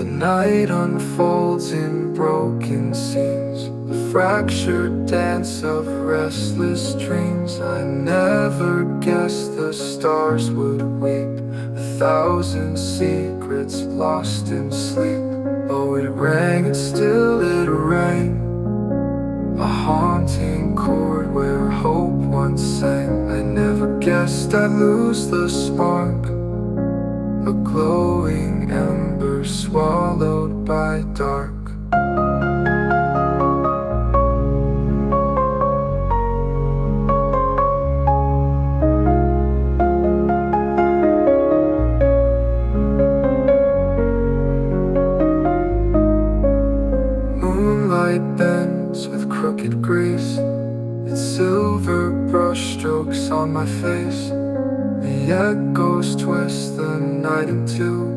The night unfolds in broken scenes, a fractured dance of restless dreams. I never guessed the stars would weep, 1,000 secrets lost in sleep. Oh, it rang, and still it rang, a haunting chord where hope once sang. I never guessed I'd lose the spark, a glowing ember swallowed by dark. Moonlight bends with crooked grace, its silver brushstrokes on my face. The echoes twist the night into